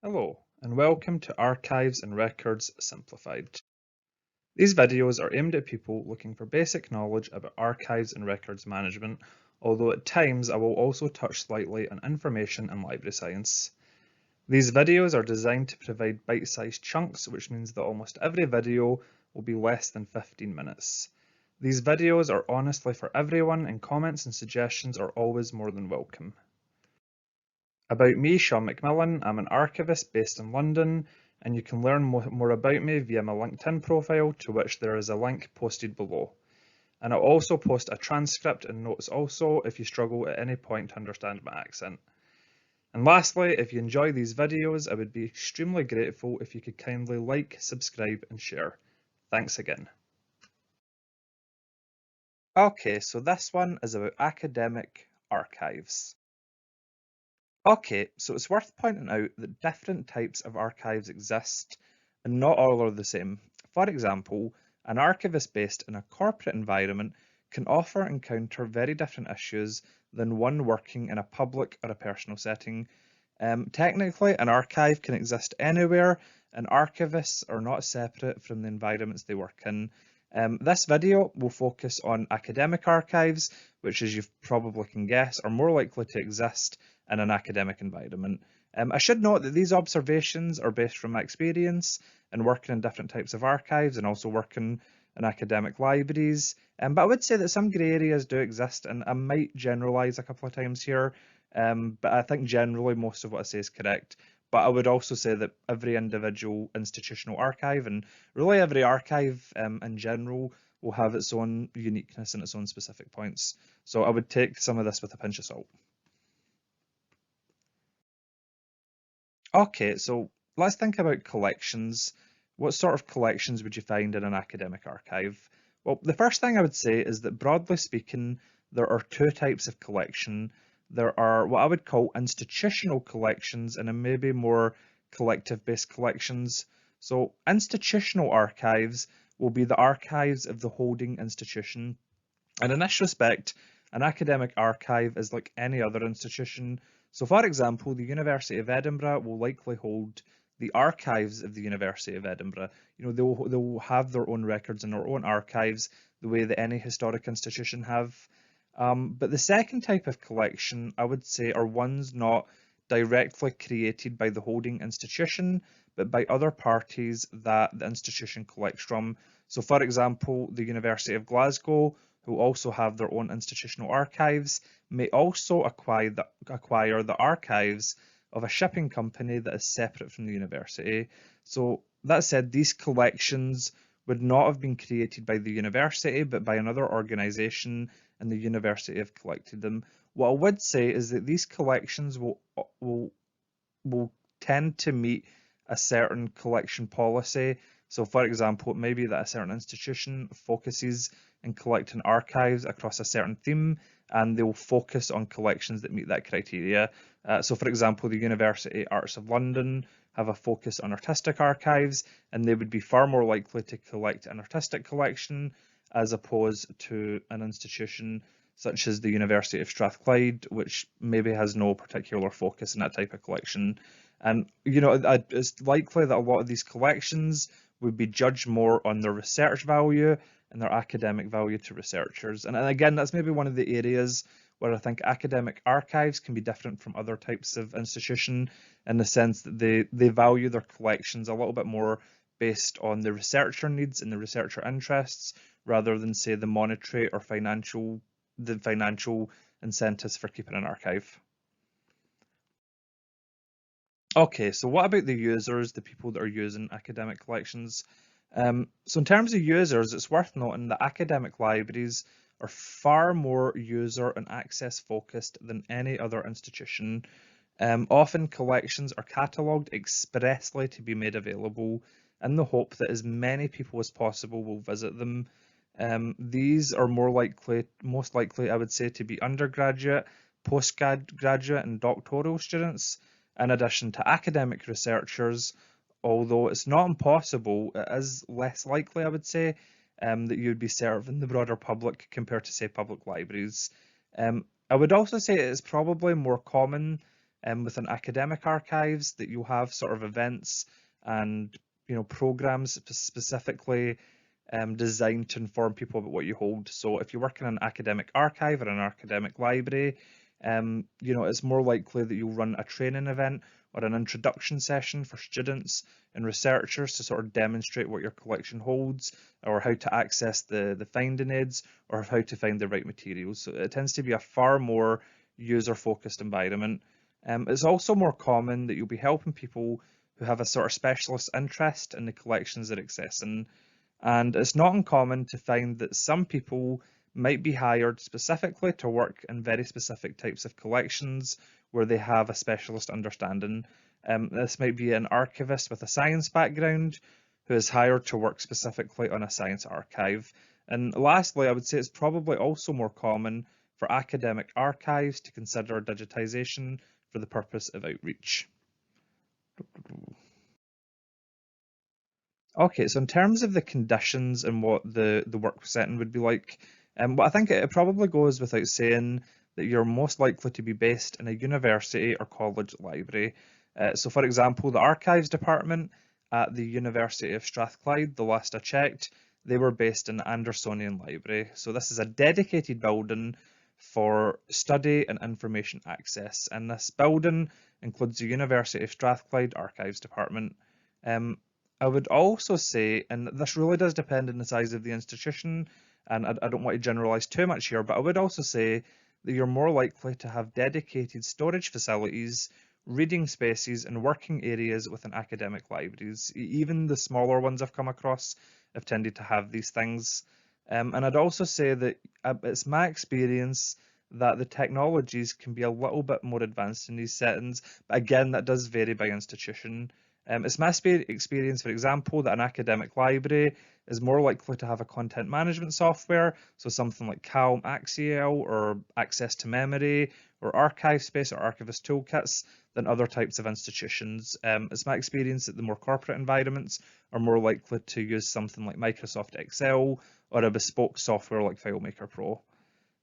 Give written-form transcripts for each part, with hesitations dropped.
Hello, and welcome to Archives and Records Simplified. These videos are aimed at people looking for basic knowledge about archives and records management, although at times I will also touch slightly on information and library science. These videos are designed to provide bite-sized chunks, which means that almost every video will be less than 15 minutes. These videos are honestly for everyone, and comments and suggestions are always more than welcome. About me, Sean McMillan, I'm an archivist based in London, and you can learn more about me via my LinkedIn profile, to which there is a link posted below. And I'll also post a transcript and notes also if you struggle at any point to understand my accent. And lastly, if you enjoy these videos, I would be extremely grateful if you could kindly like, subscribe and share. Thanks again. Okay, so this one is about academic archives. Okay, so it's worth pointing out that different types of archives exist and not all are the same. For example, an archivist based in a corporate environment can often encounter very different issues than one working in a public or a personal setting. Technically, an archive can exist anywhere, and archivists are not separate from the environments they work in. This video will focus on academic archives, which, as you probably can guess, are more likely to exist in an academic environment. I should note that these observations are based from my experience in working in different types of archives and also working in academic libraries. But I would say that some grey areas do exist, and I might generalise a couple of times here. But I think generally most of what I say is correct. But I would also say that every individual institutional archive, and really every archive in general, will have its own uniqueness and its own specific points. So I would take some of this with a pinch of salt. Okay, so let's think about collections. What sort of collections would you find in an academic archive? Well, the first thing I would say is that broadly speaking, there are two types of collection. There are what I would call institutional collections and then maybe more collective-based collections. So institutional archives will be the archives of the holding institution. And in this respect, an academic archive is like any other institution. So for example, the University of Edinburgh will likely hold the archives of the University of Edinburgh. You know, they'll have their own records and their own archives, the way that any historic institution have. But the second type of collection, I would say, are ones not directly created by the holding institution, but by other parties that the institution collects from. So for example, the University of Glasgow, who also have their own institutional archives, may also acquire the archives of a shipping company that is separate from the university. So that said, these collections would not have been created by the university, but by another organisation, and the university have collected them. What I would say is that these collections will tend to meet a certain collection policy. So for example, it may be that a certain institution focuses in collecting archives across a certain theme, and they'll focus on collections that meet that criteria. So for example, the University Arts of London have a focus on artistic archives, and they would be far more likely to collect an artistic collection as opposed to an institution such as the University of Strathclyde, which maybe has no particular focus in that type of collection. And, you know, it's likely that a lot of these collections would be judged more on their research value and their academic value to researchers. And again, that's maybe one of the areas where I think academic archives can be different from other types of institution, in the sense that they value their collections a little bit more based on the researcher needs and the researcher interests, rather than say the monetary or financial incentives for keeping an archive. Okay, so what about the users, the people that are using academic collections? So in terms of users, it's worth noting that academic libraries are far more user and access focused than any other institution. Often collections are catalogued expressly to be made available in the hope that as many people as possible will visit them. These are most likely, I would say, to be undergraduate, postgraduate and doctoral students, in addition to academic researchers, although it's not impossible, it is less likely, I would say, that you'd be serving the broader public compared to, say, public libraries. I would also say it is probably more common within academic archives that you'll have sort of events and programs specifically designed to inform people about what you hold. So if you work in an academic archive or an academic library, it's more likely that you'll run a training event or an introduction session for students and researchers to sort of demonstrate what your collection holds, or how to access the finding aids, or how to find the right materials. So it tends to be a far more user-focused environment. It's also more common that you'll be helping people who have a sort of specialist interest in the collections they're accessing. And it's not uncommon to find that some people might be hired specifically to work in very specific types of collections where they have a specialist understanding. This might be an archivist with a science background who is hired to work specifically on a science archive. And lastly, I would say it's probably also more common for academic archives to consider digitisation for the purpose of outreach. Okay, so in terms of the conditions and what the work setting would be like, well, I think it probably goes without saying that you're most likely to be based in a university or college library. So for example, the archives department at the University of Strathclyde, the last I checked, they were based in the Andersonian Library. So this is a dedicated building for study and information access, and this building includes the University of Strathclyde Archives Department. Um, I would also say, and this really does depend on the size of the institution, and I don't want to generalize too much here, but I would also say that you're more likely to have dedicated storage facilities, reading spaces, and working areas within academic libraries. Even the smaller ones I've come across have tended to have these things. And I'd also say that it's my experience that the technologies can be a little bit more advanced in these settings, but again, that does vary by institution. It's my experience, for example, that an academic library is more likely to have a content management software, so something like Calm Axial or Access to Memory or Archive Space or Archivist Toolkits than other types of institutions. It's my experience that the more corporate environments are more likely to use something like Microsoft Excel or a bespoke software like FileMaker Pro.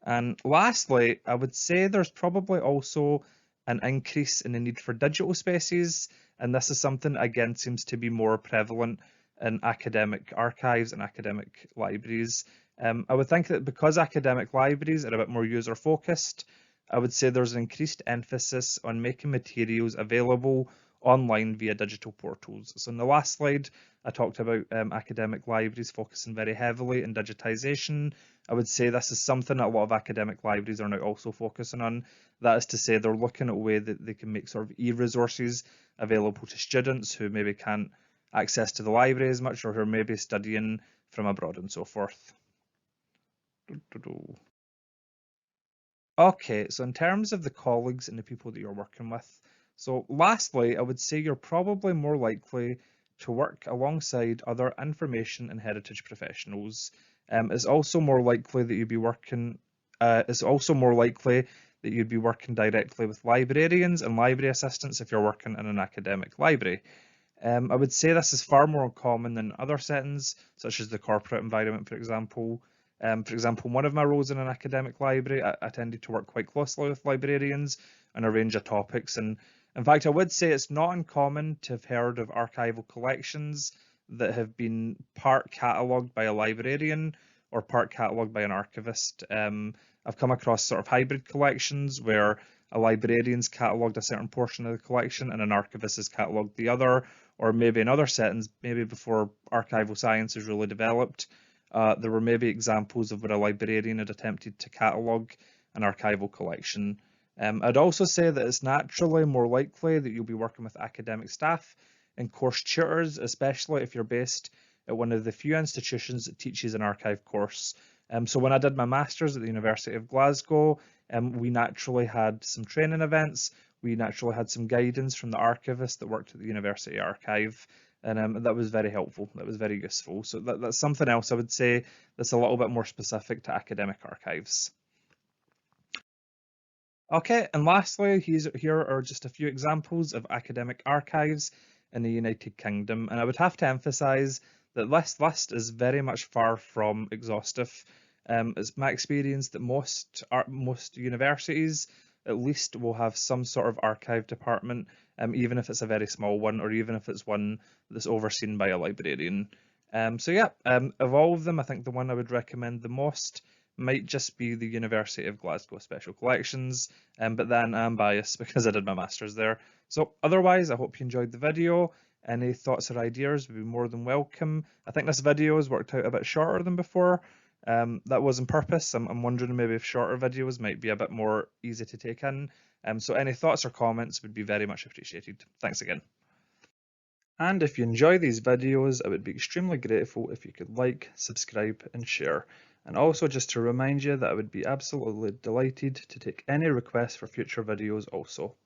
And lastly, I would say there's probably also an increase in the need for digital spaces, and this is something again seems to be more prevalent in academic archives and academic libraries. I would think that because academic libraries are a bit more user focused, I would say there's an increased emphasis on making materials available online via digital portals. So in the last slide, I talked about academic libraries focusing very heavily on digitisation. I would say this is something that a lot of academic libraries are now also focusing on. That is to say, they're looking at a way that they can make sort of e-resources available to students who maybe can't access to the library as much, or who are maybe studying from abroad and so forth. Okay, so in terms of the colleagues and the people that you're working with, so lastly, I would say you're probably more likely to work alongside other information and heritage professionals. It's also more likely that you'd be working. It's also more likely that you'd be working directly with librarians and library assistants if you're working in an academic library. I would say this is far more common than other settings, such as the corporate environment, for example. One of my roles in an academic library, I tended to work quite closely with librarians on a range of topics. And in fact, I would say it's not uncommon to have heard of archival collections that have been part catalogued by a librarian or part catalogued by an archivist. I've come across sort of hybrid collections where a librarian's catalogued a certain portion of the collection and an archivist has catalogued the other, or maybe in other settings, maybe before archival science is really developed, there were maybe examples of where a librarian had attempted to catalogue an archival collection. I'd also say that it's naturally more likely that you'll be working with academic staff and course tutors, especially if you're based at one of the few institutions that teaches an archive course. So when I did my master's at the University of Glasgow, we naturally had some training events. We naturally had some guidance from the archivist that worked at the University Archive, and that was very helpful. That was very useful. So that's something else I would say that's a little bit more specific to academic archives. Okay, and lastly, here are just a few examples of academic archives in the United Kingdom, and I would have to emphasise that this list is very much far from exhaustive. It's my experience that most universities at least we'll have some sort of archive department, even if it's a very small one, or even if it's one that's overseen by a librarian. So yeah, of all of them, I think the one I would recommend the most might just be the University of Glasgow Special Collections, but then I'm biased because I did my master's there. So otherwise, I hope you enjoyed the video. Any thoughts or ideas would be more than welcome. I think this video has worked out a bit shorter than before. That was on purpose. I'm wondering maybe if shorter videos might be a bit more easy to take in. So any thoughts or comments would be very much appreciated. Thanks again. And if you enjoy these videos, I would be extremely grateful if you could like, subscribe and share. And also just to remind you that I would be absolutely delighted to take any requests for future videos also.